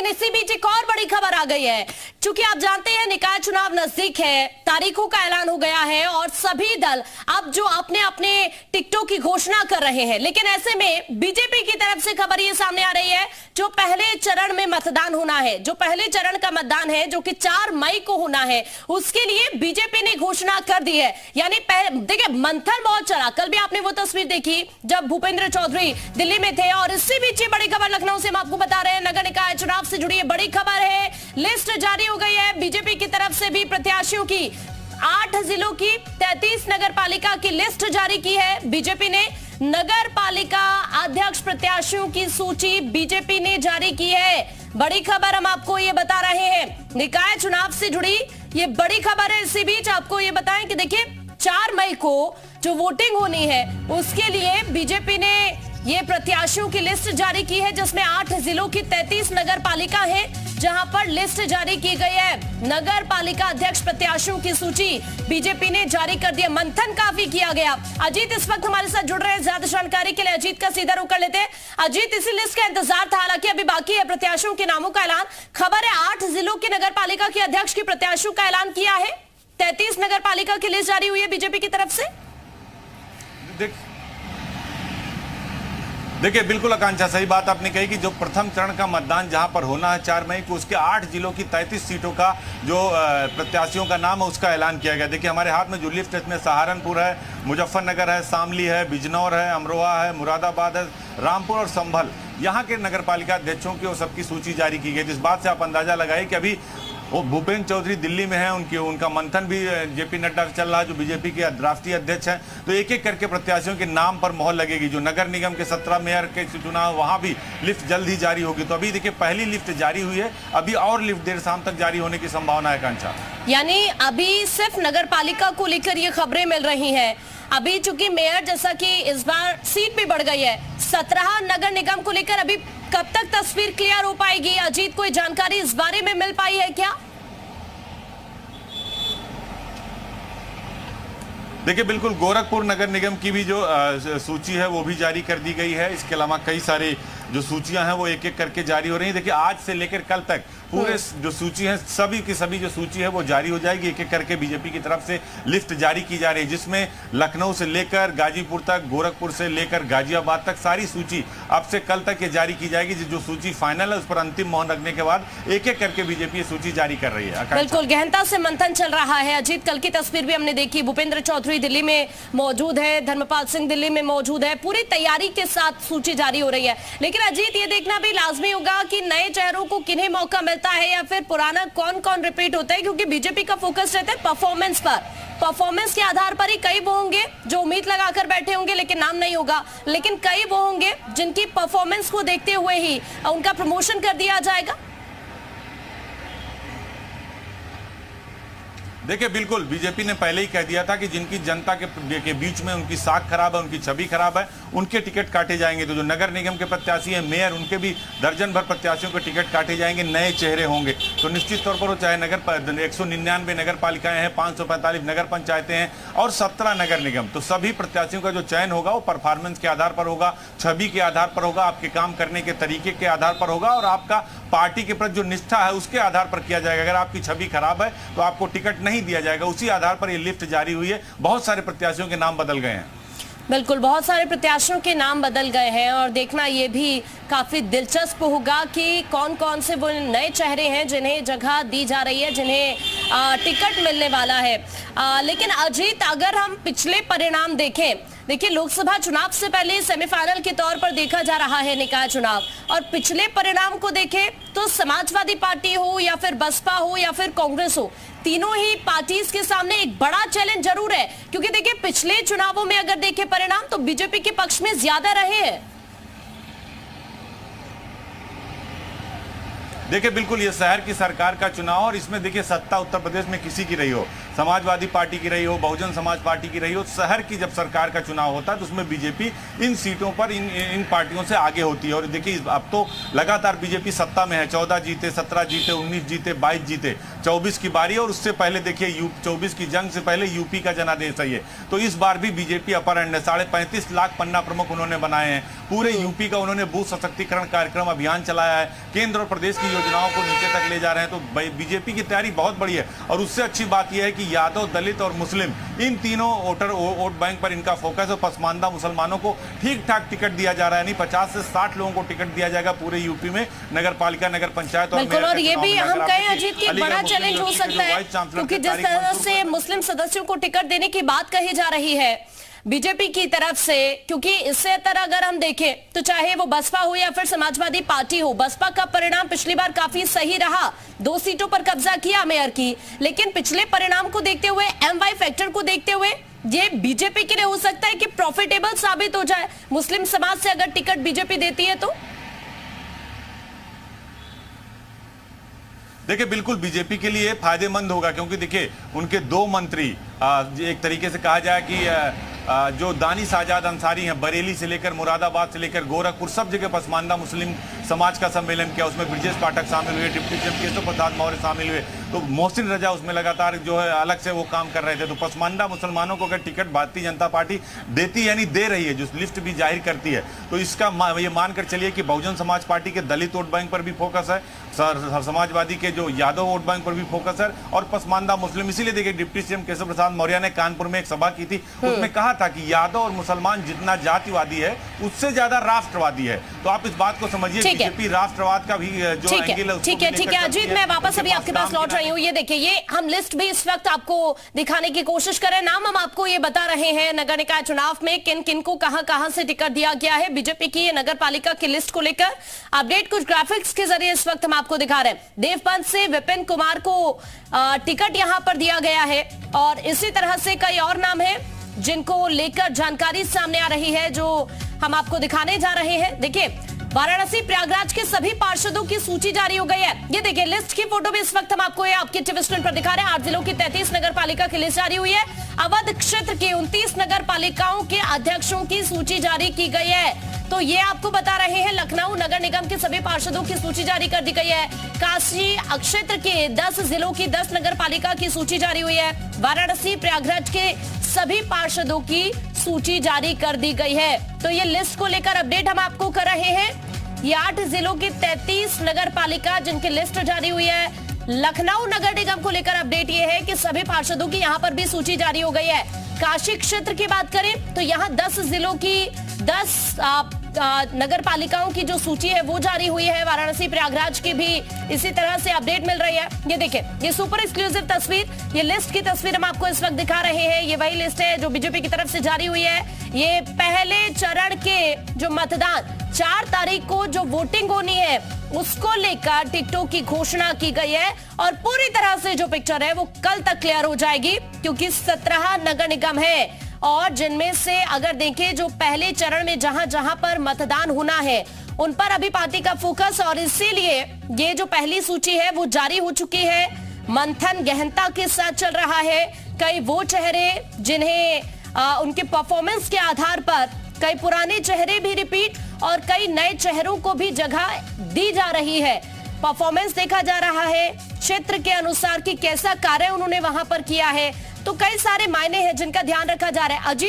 इसी बीच एक और बड़ी खबर आ गई है। चूंकि आप जानते हैं निकाय चुनाव नजदीक है, तारीखों का ऐलान हो गया है और सभी दल अब जो अपने अपने टिकटों की घोषणा कर रहे हैं, लेकिन ऐसे में बीजेपी की तरफ से खबर ये सामने आ रही है जो पहले चरण में मतदान होना है, जो पहले चरण का मतदान है जो कि 4 मई को होना है, उसके लिए बीजेपी ने घोषणा कर दी है। यानी देखिए मंथन बहुत चला, कल भी आपने वो तस्वीर देखी जब भूपेंद्र चौधरी दिल्ली में थे। और इसी बीच बड़ी खबर लखनऊ से हम आपको बता रहे हैं, नगर निकाय चुनाव से जुड़ी बड़ी खबर है। लिस्ट जारी हो गई है बीजेपी की तरफ से भी, प्रत्याशियों की 8 जिलों की 33 नगर पालिका की लिस्ट जारी की है बीजेपी ने। नगर पालिका अध्यक्ष प्रत्याशियों की सूची बीजेपी ने जारी की है। बड़ी खबर हम आपको ये बता रहे हैं, निकाय चुनाव से जुड़ी ये बड़ी खबर है। इसी बीच आपको ये बताएं कि देखिए 4 मई को जो वोटिंग होनी है उसके लिए बीजेपी ने ये प्रत्याशियों की लिस्ट जारी की है, जिसमें 8 जिलों की 33 नगर पालिका है जहां पर लिस्ट जारी की गई है। नगर पालिका अध्यक्ष प्रत्याशियों की सूची बीजेपी ने जारी कर दी। मंथन काफी किया गया। अजीत इस वक्त हमारे साथ जुड़ रहे हैं, ज्यादा जानकारी के लिए अजीत का सीधा रुख कर लेते हैं। अजीत, इसी लिस्ट का इंतजार था, हालांकि अभी बाकी है प्रत्याशियों के नामों का ऐलान। खबर है 8 जिलों की नगर पालिका के अध्यक्ष की प्रत्याशियों का ऐलान किया है, 33 नगर पालिका की लिस्ट जारी हुई है बीजेपी की तरफ से। देखिए बिल्कुल आकांक्षा, सही बात आपने कही कि जो प्रथम चरण का मतदान जहां पर होना है 4 मई को, उसके 8 जिलों की 33 सीटों का जो प्रत्याशियों का नाम है उसका ऐलान किया गया। देखिए हमारे हाथ में जो लिस्ट है इसमें सहारनपुर है, मुजफ्फरनगर है, शामली है, बिजनौर है, अमरोहा है, मुरादाबाद है, रामपुर और संभल, यहाँ के नगर पालिका अध्यक्षों की और सबकी सूची जारी की गई। इस बात से आप अंदाजा लगाइए कि अभी वो भूपेंद्र चौधरी दिल्ली में है, उनका मंथन भी जेपी नड्डा चल रहा है जो बीजेपी के राष्ट्रीय अध्यक्ष हैं। तो एक एक करके प्रत्याशियों के नाम पर मोहर लगेगी। जो नगर निगम के 17 मेयर के चुनाव वहां भी लिस्ट जल्द ही जारी होगी। तो अभी देखिए पहली लिस्ट जारी हुई है, अभी और लिस्ट देर शाम तक जारी होने की संभावना है आकांक्षा। यानी अभी सिर्फ नगर पालिका को लेकर ये खबरें मिल रही है। अभी चूंकि मेयर जैसा कि इस बार सीट भी बढ़ गई है, 17 नगर निगम को लेकर अभी कब तक तस्वीर क्लियर हो पाएगी? अजीत, कोई जानकारी इस बारे में मिल पाई है क्या? देखिए बिल्कुल, गोरखपुर नगर निगम की भी जो सूची है वो भी जारी कर दी गई है। इसके अलावा कई सारे जो सूचियां हैं वो एक एक करके जारी हो रही हैं। देखिए आज से लेकर कल तक पूरे जो सूची है सभी की सभी जो सूची है वो जारी हो जाएगी। एक एक करके बीजेपी की तरफ से लिस्ट जारी की जा रही है, जिसमें लखनऊ से लेकर गाजीपुर तक, गोरखपुर से लेकर गाजियाबाद तक सारी सूची अब से कल तक ये जारी की जाएगी। जो सूची फाइनल है उस पर अंतिम मोहर लगने के बाद एक एक करके बीजेपी ये सूची जारी कर रही है। बिल्कुल गहनता से मंथन चल रहा है। अजीत, कल की तस्वीर भी हमने देखी, भूपेंद्र चौधरी दिल्ली में मौजूद है, धर्मपाल सिंह दिल्ली में मौजूद है, पूरी तैयारी के साथ सूची जारी हो रही है। लेकिन अजीत, ये देखना भी लाजमी होगा कि नए चेहरों को किन्हें मौका मिलता है या फिर पुराना कौन कौन रिपीट होता है, क्योंकि बीजेपी का फोकस रहता है परफॉर्मेंस पर। परफॉर्मेंस के आधार पर ही कई वो होंगे जो उम्मीद लगाकर बैठे होंगे लेकिन नाम नहीं होगा, लेकिन कई वो होंगे जिनकी परफॉर्मेंस को देखते हुए ही उनका प्रमोशन कर दिया जाएगा। देखिए बिल्कुल, बीजेपी ने पहले ही कह दिया था कि जिनकी जनता के बीच में उनकी साख खराब है, उनकी छवि खराब है, उनके टिकट काटे जाएंगे। तो जो नगर निगम के प्रत्याशी हैं, मेयर, उनके भी दर्जन भर प्रत्याशियों के टिकट काटे जाएंगे, नए चेहरे होंगे। तो निश्चित तौर पर वो चाहे 199 नगर पालिकाएं हैं, 545 नगर पंचायतें हैं और 17 नगर निगम, तो सभी प्रत्याशियों का जो चयन होगा वो परफॉर्मेंस के आधार पर होगा, छवि के आधार पर होगा, आपके काम करने के तरीके के आधार पर होगा और आपका पार्टी के प्रति जो निष्ठा है उसके आधार पर किया जाएगा। अगर आपकी छवि खराब है तो आपको टिकट नहीं दिया जाएगा। उसी आधार पर यह लिस्ट जारी हुई है। बहुत सारे प्रत्याशियों के नाम बदल गए हैं। बिल्कुल, बहुत सारे प्रत्याशियों के नाम बदल गए हैं और देखना यह भी काफी दिलचस्प होगा कि कौन कौन से वो नए चेहरे हैं जिन्हें जगह दी जा रही है, जिन्हें टिकट मिलने वाला है। लेकिन अजीत, अगर हम पिछले परिणाम देखें, देखिए लोकसभा चुनाव से पहले सेमीफाइनल के तौर पर देखा जा रहा है निकाय चुनाव, और पिछले परिणाम को देखें तो समाजवादी पार्टी हो या फिर बसपा हो या फिर कांग्रेस हो, तीनों ही पार्टीज के सामने एक बड़ा चैलेंज जरूर है। क्योंकि देखिए पिछले चुनावों में अगर देखें परिणाम तो बीजेपी के पक्ष में ज्यादा रहे हैं। देखिए बिल्कुल, ये शहर की सरकार का चुनाव और इसमें देखिए सत्ता उत्तर प्रदेश में किसी की रही हो, समाजवादी पार्टी की रही हो, बहुजन समाज पार्टी की रही हो, शहर की जब सरकार का चुनाव होता है तो उसमें बीजेपी इन सीटों पर इन पार्टियों से आगे होती है। और देखिए अब तो लगातार बीजेपी सत्ता में है, 14 जीते, 17 जीते, 19 जीते, 22 जीते, 24 की बारी। और उससे पहले देखिए 24 की जंग से पहले यूपी का जनादेश है ये, तो इस बार भी बीजेपी अपर एंड है। 35.5 लाख पन्ना प्रमुख उन्होंने बनाए हैं। पूरे यूपी का उन्होंने बूथ सशक्तिकरण कार्यक्रम अभियान चलाया है, केंद्र और प्रदेश की योजनाओं को नीचे तक ले जा रहे हैं। तो बीजेपी की तैयारी बहुत बड़ी है। और उससे अच्छी बात यह है कि यादव, दलित और मुस्लिम इन तीनों वोट बैंक पर इनका फोकस है। पसमानदा मुसलमानों को ठीक ठाक टिकट दिया जा रहा है, नहीं 50 से 60 लोगों को टिकट दिया जाएगा पूरे यूपी में, नगर पालिका, नगर पंचायत और बिल्कुल। और ये भी हम कहें अजीत की बड़ा चैलेंज हो सकता है, क्योंकि जिस तरह से मुस्लिम सदस्यों को टिकट देने की बात कही जा रही है बीजेपी की तरफ से, क्योंकि इससे तरह अगर हम देखें तो चाहे वो बसपा हो या फिर समाजवादी पार्टी हो, बसपा का परिणाम पिछली बार काफी सही रहा, 2 सीटों पर कब्जा किया मेयर की। लेकिन पिछले परिणाम को देखते हुए, MY फैक्टर को देखते हुए, ये बीजेपी के लिए हो सकता है कि प्रॉफिटेबल साबित हो जाए मुस्लिम समाज से अगर टिकट बीजेपी देती है तो। देखिए बिल्कुल बीजेपी के लिए फायदेमंद होगा, क्योंकि देखिए उनके 2 मंत्री एक तरीके से कहा जाए कि जो दानिश आजाद अंसारी हैं, बरेली से लेकर मुरादाबाद से लेकर गोरखपुर सब जगह पसमानदा मुस्लिम समाज का सम्मेलन किया। उसमें ब्रजेश पाठक शामिल हुए, डिप्टी सीएम केशव प्रसाद मौर्य शामिल हुए, तो मोहसिन रजा उसमें लगातार जो है अलग से वो काम कर रहे थे। तो पसमानदा मुसलमानों को अगर टिकट भारतीय जनता पार्टी देती यानी दे रही है, जो लिस्ट भी जाहिर करती है, तो इसका ये मानकर चलिए कि बहुजन समाज पार्टी के दलित वोट बैंक पर भी फोकस है, समाजवादी के जो यादव वोट बैंक पर भी फोकस है, और पसमानदा मुस्लिम। इसीलिए देखिए डिप्टी सीएम केशव प्रसाद मौर्य ने कानपुर में एक सभा की थी, उसमें कहा था कि यादव और मुसलमान जितना जातिवादी है उससे ज्यादा राष्ट्रवादी है। तो आप इस बात को समझिए, बीजेपी राष्ट्रवाद का भी जो एंगल है। ठीक है अजीत, मैं वापस अभी आपके पास लौट रही हूँ। ये देखिए, ये हम लिस्ट भी इस वक्त आपको दिखाने की कोशिश कर रहे हैं, नाम हम आपको ये बता रहे हैं नगर निकाय चुनाव में किन किन को कहां से टिकट दिया गया है। बीजेपी की ये नगर पालिका की लिस्ट को लेकर अपडेट कुछ ग्राफिक्स के जरिए इस वक्त हम आपको दिखा रहे हैं। देवबंद से विपिन कुमार को टिकट यहां पर दिया गया है, और इसी तरह से कई और नाम है जिनको लेकर जानकारी सामने आ रही है, जो हम आपको दिखाने जा रहे हैं। देखिए वाराणसी प्रयागराज के सभी पार्षदों की सूची जारी हो गई है। ये देखिए लिस्ट की फोटो भी इस वक्त हम आपको आपके टीवी स्क्रीन पर दिखा रहे हैं। 8 जिलों की 33 नगर पालिका की लिस्ट जारी हुई है। अवध क्षेत्र की 29 नगर पालिकाओं के अध्यक्षों की सूची जारी की गई है। तो ये आपको बता रहे हैं लखनऊ नगर निगम के सभी पार्षदों की सूची जारी कर दी गई है। काशी क्षेत्र के 10 जिलों की 10 नगर पालिका की सूची जारी हुई है। वाराणसी प्रयागराज के सभी पार्षदों की सूची जारी कर दी गई है। तो ये लिस्ट को लेकर अपडेट हम आपको कर रहे हैं। ये 8 जिलों की 33 नगर पालिका जिनकी लिस्ट जारी हुई है। लखनऊ नगर निगम को लेकर अपडेट ये है कि सभी पार्षदों की यहां पर भी सूची जारी हो गई है। काशी क्षेत्र की बात करें तो यहां 10 जिलों की 10 नगर पालिकाओं की जो सूची है वो जारी हुई है। वाराणसी प्रयागराज की भी इसी तरह से अपडेट मिल रही है। ये देखिए, ये सुपर एक्सक्लूसिव तस्वीर, ये लिस्ट की तस्वीर हम आपको इस वक्त दिखा रहे हैं। ये वही लिस्ट है जो बीजेपी की तरफ से जारी हुई है। ये पहले चरण के जो मतदान 4 तारीख को जो वोटिंग होनी है उसको लेकर टिकटों की घोषणा की गई है, और पूरी तरह से जो पिक्चर है वो कल तक क्लियर हो जाएगी, क्योंकि 17 नगर निगम है, और जिनमें से अगर देखें जो पहले चरण में जहां जहां पर मतदान होना है उन पर अभी पार्टी का फोकस, और इसीलिए ये जो पहली सूची है वो जारी हो चुकी है। मंथन गहनता के साथ चल रहा है। कई वो चेहरे जिन्हें उनके परफॉर्मेंस के आधार पर कई पुराने चेहरे भी रिपीट और कई नए चेहरों को भी जगह दी जा रही है। परफॉर्मेंस देखा जा रहा है क्षेत्र के अनुसार कि कैसा कार्य उन्होंने वहां पर किया है। तो कई सारे मायने हैं जिनका ध्यान रखा जा रहा है। अजीत